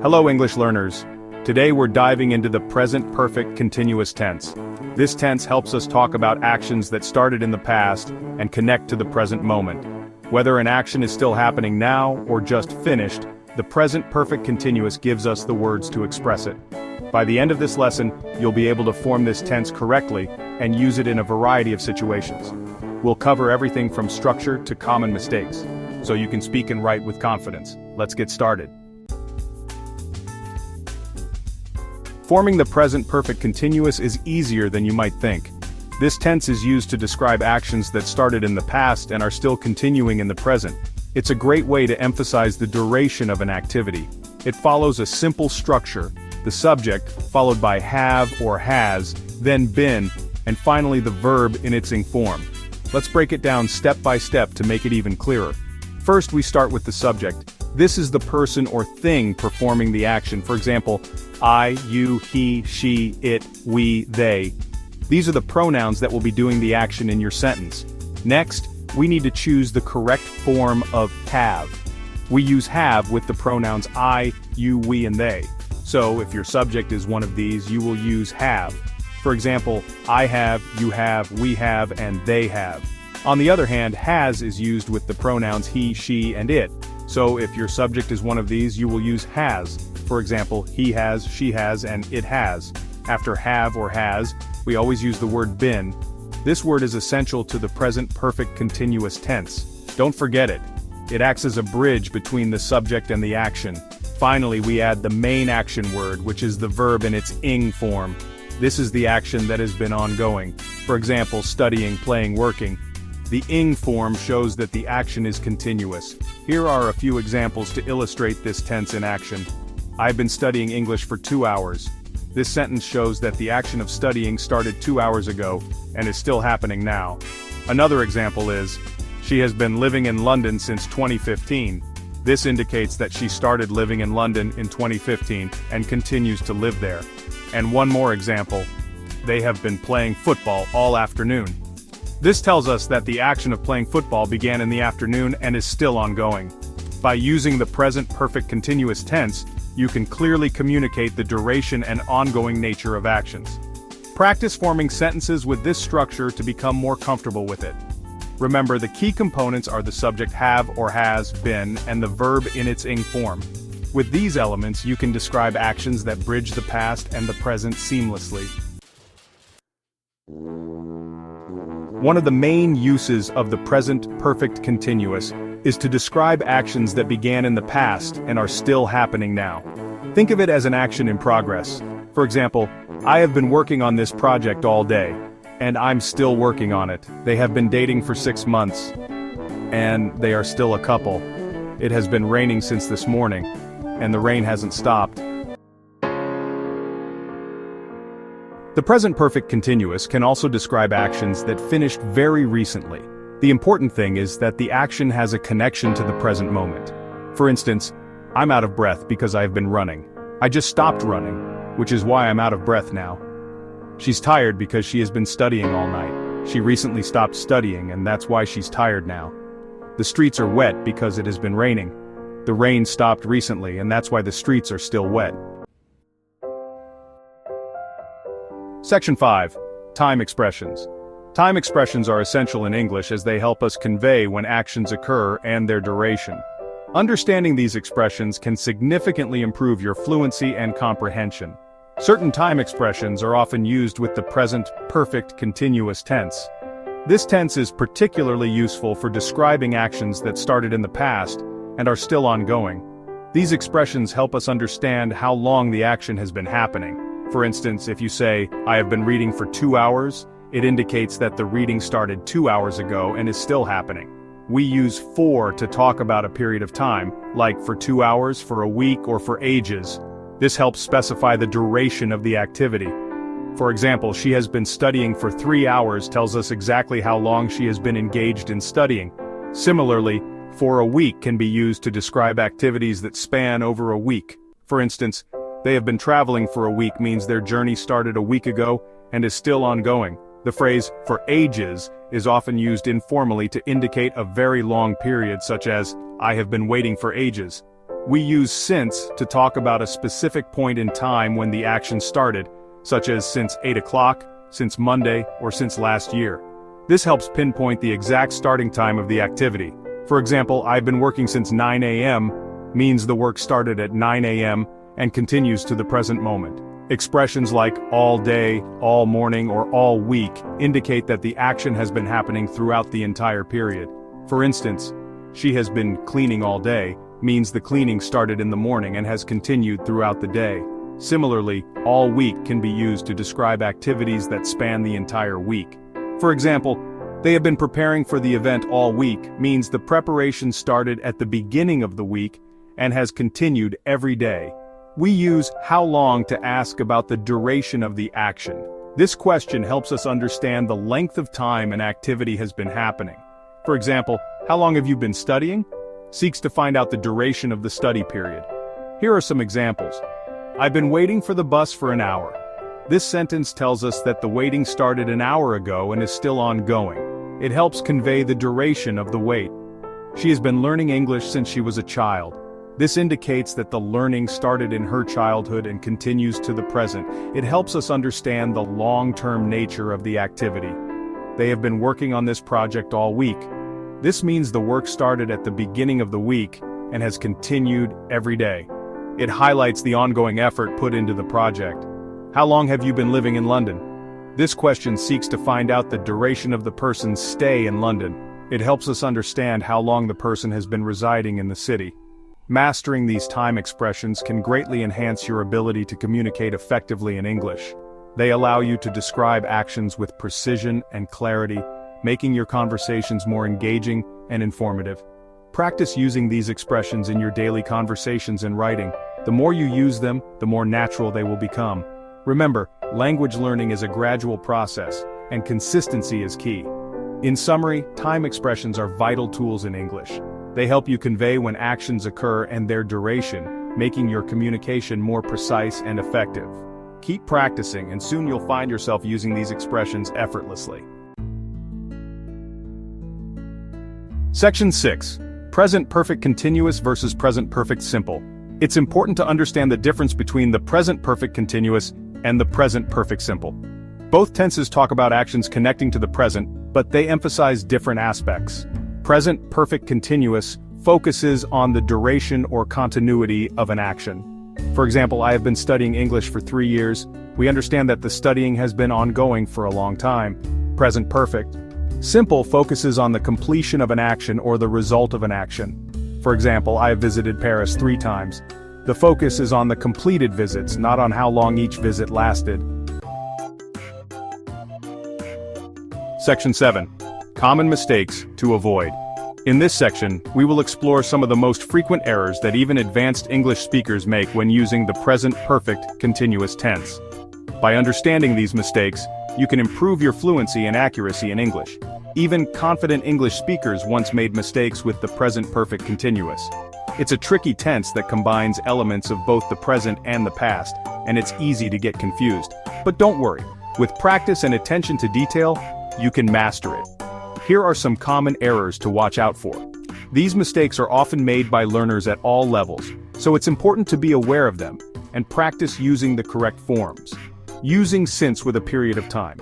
Hello English learners. Today we're diving into the present perfect continuous tense. This tense helps us talk about actions that started in the past and connect to the present moment. Whether an action is still happening now or just finished, the present perfect continuous gives us the words to express it. By the end of this lesson, you'll be able to form this tense correctly and use it in a variety of situations. We'll cover everything from structure to common mistakes, so you can speak and write with confidence. Let's get started. Forming the present perfect continuous is easier than you might think. This tense is used to describe actions that started in the past and are still continuing in the present. It's a great way to emphasize the duration of an activity. It follows a simple structure: the subject, followed by have or has, then been, and finally the verb in its ing form. Let's break it down step by step to make it even clearer. First, we start with the subject. This is the person or thing performing the action. For example, I, you, he, she, it, we, they. These are the pronouns that will be doing the action in your sentence. Next, we need to choose the correct form of have. We use have with the pronouns I, you, we, and they. So, if your subject is one of these, you will use have. For example, I have, you have, we have, and they have. On the other hand, has is used with the pronouns he, she, and it. So if your subject is one of these, you will use has. For example, he has, she has, and it has. After have or has, we always use the word been. This word is essential to the present perfect continuous tense. Don't forget it. It acts as a bridge between the subject and the action. Finally, we add the main action word, which is the verb in its ing form. This is the action that has been ongoing. For example, studying, playing, working. The ing form shows that the action is continuous. Here are a few examples to illustrate this tense in action. I've been studying English for 2 hours. This sentence shows that the action of studying started 2 hours ago and is still happening now. Another example is, she has been living in London since 2015. This indicates that she started living in London in 2015 and continues to live there. And one more example, they have been playing football all afternoon. This tells us that the action of playing football began in the afternoon and is still ongoing. By using the present perfect continuous tense, you can clearly communicate the duration and ongoing nature of actions. Practice forming sentences with this structure to become more comfortable with it. Remember, the key components are the subject have or has been and the verb in its ing form. With these elements, you can describe actions that bridge the past and the present seamlessly. One of the main uses of the present perfect continuous is to describe actions that began in the past and are still happening now. Think of it as an action in progress. For example, I have been working on this project all day, and I'm still working on it. They have been dating for 6 months, and they are still a couple. It has been raining since this morning, and the rain hasn't stopped. The present perfect continuous can also describe actions that finished very recently. The important thing is that the action has a connection to the present moment. For instance, I'm out of breath because I've been running. I just stopped running, which is why I'm out of breath now. She's tired because she has been studying all night. She recently stopped studying and that's why she's tired now. The streets are wet because it has been raining. The rain stopped recently and that's why the streets are still wet. Section 5. Time expressions. Time expressions are essential in English as they help us convey when actions occur and their duration. Understanding these expressions can significantly improve your fluency and comprehension. Certain time expressions are often used with the present perfect continuous tense. This tense is particularly useful for describing actions that started in the past and are still ongoing. These expressions help us understand how long the action has been happening. For instance, if you say, I have been reading for 2 hours, it indicates that the reading started 2 hours ago and is still happening. We use for to talk about a period of time, like for 2 hours, for a week, or for ages. This helps specify the duration of the activity. For example, she has been studying for 3 hours tells us exactly how long she has been engaged in studying. Similarly, for a week can be used to describe activities that span over a week. For instance, they have been traveling for a week means their journey started a week ago and is still ongoing. The phrase, for ages, is often used informally to indicate a very long period such as, I have been waiting for ages. We use since to talk about a specific point in time when the action started, such as since 8 o'clock, since Monday, or since last year. This helps pinpoint the exact starting time of the activity. For example, I've been working since 9 a.m. means the work started at 9 a.m. and continues to the present moment. Expressions like all day, all morning, or all week indicate that the action has been happening throughout the entire period. For instance, she has been cleaning all day means the cleaning started in the morning and has continued throughout the day. Similarly, all week can be used to describe activities that span the entire week. For example, they have been preparing for the event all week means the preparation started at the beginning of the week and has continued every day. We use how long to ask about the duration of the action. This question helps us understand the length of time an activity has been happening. For example, how long have you been studying? Seeks to find out the duration of the study period. Here are some examples. I've been waiting for the bus for an hour. This sentence tells us that the waiting started an hour ago and is still ongoing. It helps convey the duration of the wait. She has been learning English since she was a child. This indicates that the learning started in her childhood and continues to the present. It helps us understand the long-term nature of the activity. They have been working on this project all week. This means the work started at the beginning of the week and has continued every day. It highlights the ongoing effort put into the project. How long have you been living in London? This question seeks to find out the duration of the person's stay in London. It helps us understand how long the person has been residing in the city. Mastering these time expressions can greatly enhance your ability to communicate effectively in English. They allow you to describe actions with precision and clarity, making your conversations more engaging and informative. Practice using these expressions in your daily conversations and writing. The more you use them, the more natural they will become. Remember, language learning is a gradual process, and consistency is key. In summary, time expressions are vital tools in English. They help you convey when actions occur and their duration, making your communication more precise and effective. Keep practicing and soon you'll find yourself using these expressions effortlessly. Section 6. Present perfect continuous versus present perfect simple. It's important to understand the difference between the present perfect continuous and the present perfect simple. Both tenses talk about actions connecting to the present, but they emphasize different aspects. Present perfect continuous focuses on the duration or continuity of an action. For example, I have been studying English for 3 years. We understand that the studying has been ongoing for a long time. Present perfect. Simple focuses on the completion of an action or the result of an action. For example, I have visited Paris 3 times. The focus is on the completed visits, not on how long each visit lasted. Section 7. Common mistakes to avoid. In this section, we will explore some of the most frequent errors that even advanced English speakers make when using the present perfect continuous tense. By understanding these mistakes, you can improve your fluency and accuracy in English. Even confident English speakers once made mistakes with the present perfect continuous. It's a tricky tense that combines elements of both the present and the past, and it's easy to get confused. But don't worry, with practice and attention to detail, you can master it. Here are some common errors to watch out for. These mistakes are often made by learners at all levels, so it's important to be aware of them, and practice using the correct forms. Using since with a period of time.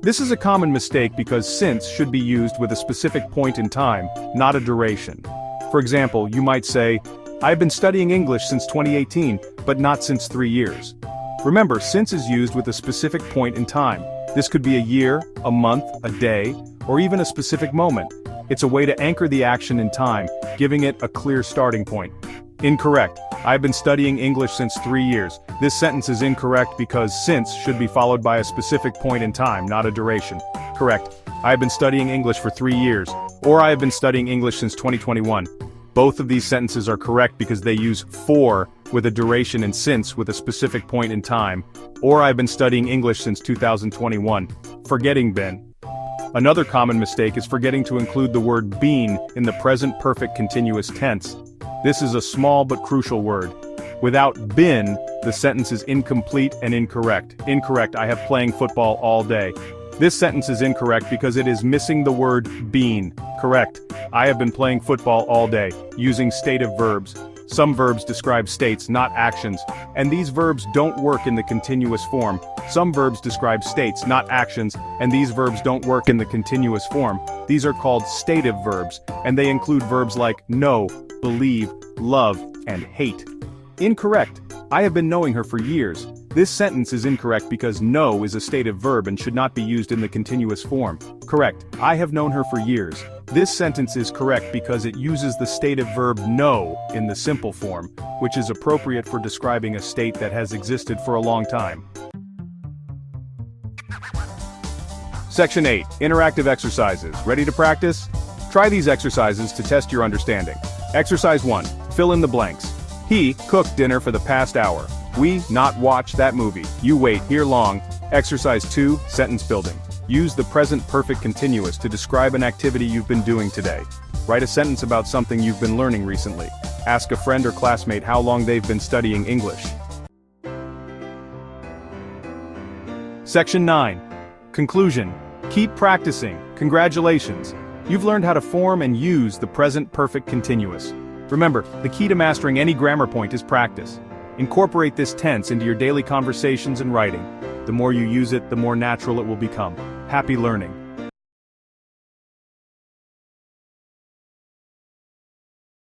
This is a common mistake because since should be used with a specific point in time, not a duration. For example, you might say, I've been studying English since 2018, but not since 3 years. Remember, since is used with a specific point in time. This could be a year, a month, a day, or even a specific moment. It's a way to anchor the action in time, giving it a clear starting point. Incorrect. I've been studying English since 3 years. This sentence is incorrect because since should be followed by a specific point in time, not a duration. Correct. I have been studying English for 3 years, or I have been studying English since 2021. Both of these sentences are correct because they use for with a duration and since with a specific point in time, or I've been studying English since 2021. Forgetting been. Another common mistake is forgetting to include the word been in the present perfect continuous tense. This is a small but crucial word. Without been, the sentence is incomplete and incorrect. Incorrect, I have playing football all day. This sentence is incorrect because it is missing the word been. Correct, I have been playing football all day, using stative verbs. Some verbs describe states, not actions, and these verbs don't work in the continuous form. Some verbs describe states, not actions, and these verbs don't work in the continuous form. These are called stative verbs, and they include verbs like know, believe, love, and hate. Incorrect. I have been knowing her for years. This sentence is incorrect because know is a stative verb and should not be used in the continuous form. Correct. I have known her for years. This sentence is correct because it uses the stative verb know in the simple form, which is appropriate for describing a state that has existed for a long time. Section 8. Interactive exercises. Ready to practice? Try these exercises to test your understanding. Exercise 1. Fill in the blanks. He cooked dinner for the past hour. We not watch that movie. You wait here long. Exercise 2. Sentence building. Use the present perfect continuous to describe an activity you've been doing today. Write a sentence about something you've been learning recently. Ask a friend or classmate how long they've been studying English. Section 9. Conclusion. Keep practicing. Congratulations. You've learned how to form and use the present perfect continuous. Remember, the key to mastering any grammar point is practice. Incorporate this tense into your daily conversations and writing. The more you use it, the more natural it will become. Happy learning.